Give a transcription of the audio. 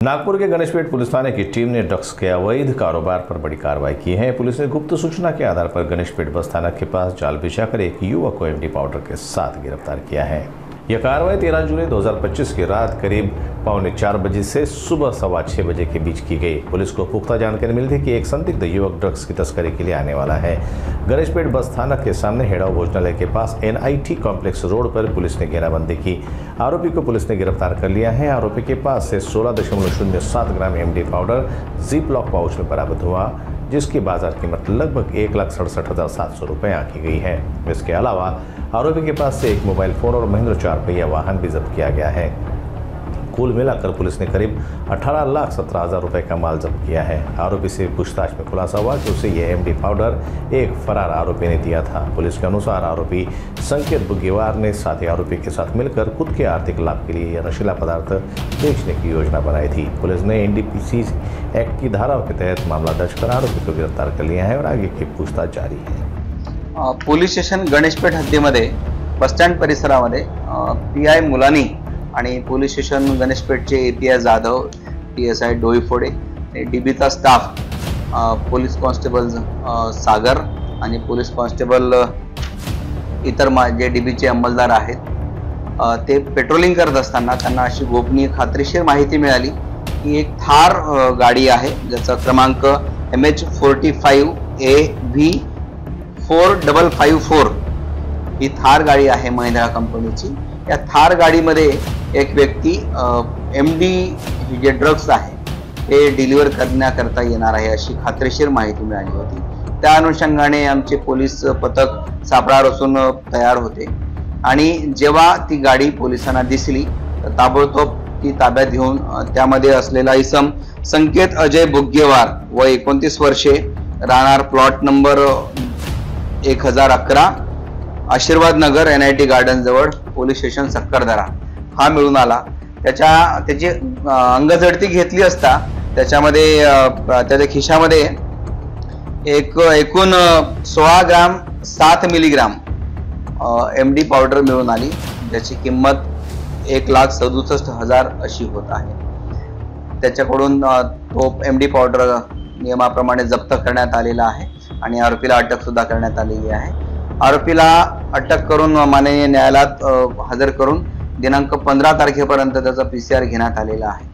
नागपुर के Ganeshpeth police थाने की team ने drugs के अवैध कारोबार पर बड़ी कार्रवाई की है। पुलिस ने गुप्त सूचना के आधार पर गणेशपेट बस थाना के पास जाल बिछाकर एक युवक को एमडी पाउडर के साथ गिरफ्तार किया है। यह कार्रवाई 13 जुलाई 2025 की रात करीब 3:45 बजे से सुबह 6:15 बजे के बीच की गई। पुलिस को पुख्ता जानकारी मिली थी कि एक संदिग्ध युवक ड्रग्स की तस्करी के लिए आने वाला है। गणेशपेट बस थाना के सामने हेड़ाव भोजनालय के पास NIT कॉम्प्लेक्स रोड पर पुलिस ने घेराबंदी की। आरोपी को पुलिस ने गिरफ्तार कर लिया है। आरोपी के पास से 16.07 gram MD powder zip lock pouch में बरामद हुआ, जिसकी बाजार कीमत लगभग 1,67,700 रुपये आंकी गई है। इसके अलावा आरोपी के पास से एक मोबाइल फोन और महिंद्रा 4 पहिया वाहन भी जब्त किया गया है। कुल मिलाकर पुलिस ने करीब 18,17,000 रुपये का माल जब्त किया है। आरोपी से पूछताछ में खुलासा हुआ कि उसे यह एमडी पाउडर एक फरार आरोपी ने दिया था। पुलिस के अनुसार आरोपी संकेत बुग्गेवार ने साथी आरोपी के साथ मिलकर खुद के आर्थिक लाभ के लिए यह नशीला पदार्थ बेचने की योजना बनाई थी। पुलिस ने NDPC एक्ट की धाराओं के तहत मामला दर्ज कर आरोपी को गिरफ्तार कर लिया है और आगे की पूछताछ जारी है। पोलीस स्टेशन गणेशपेठ हद्दीमध्ये बसस्टँड परिसरामध्ये PI मुलानी आणि पोलीस स्टेशन गणेशपेठचे API जाधव, PSI डोईफोडे, DBचा स्टाफ, पोलीस कॉन्स्टेबल सागर आणि पोलीस कॉन्स्टेबल इतर जे DBचे अंमलदार आहेत ते पेट्रोलिंग करत असताना त्यांना अशी गोपनीय खात्रीशीर माहिती मिळाली की एक थार गाडी आहे ज्याचा क्रमांक MH45 AV 4554 ही थार गाडी आहे महिंद्रा कंपनीची। या थार गाडीमध्ये एक व्यक्ती MD जे ड्रग्स आहे ते डिलिव्हर करण्याकरता येणार आहे अशी खात्रीशीर माहिती मिळाली होती। त्या अनुषंगाने आमचे पोलीस पथक सापळा रचून तयार होते आणि जेव्हा ती गाडी पोलिसांना दिसली तर ताबडतोब ती ताब्यात घेऊन त्यामध्ये असलेला इसम संकेत अजय बुग्गेवार व 29 वर्षे, राहणार प्लॉट नंबर 1011 आशीर्वाद नगर NIT गार्डन जवळ पोलीस स्टेशन सक्करदरा हा मिळून आला। त्याची अंगझडती घेतली असता त्याच्यामध्ये त्याच्या खिशामध्ये एकूण 16 ग्राम 7 मिलीग्राम MD पावडर मिळून आली, ज्याची किंमत 1,67,000 अशी होत आहे। त्याच्याकडून तो MD पावडर नियमाप्रमाणे जप्त करण्यात आलेला आहे आणि आरोपीला अटक सुद्धा करण्यात आलेली आहे। आरोपीला अटक करून माननीय न्यायालयात हजर करून दिनांक 15 तारखेपर्यंत त्याचा PCR घेण्यात आलेला आहे।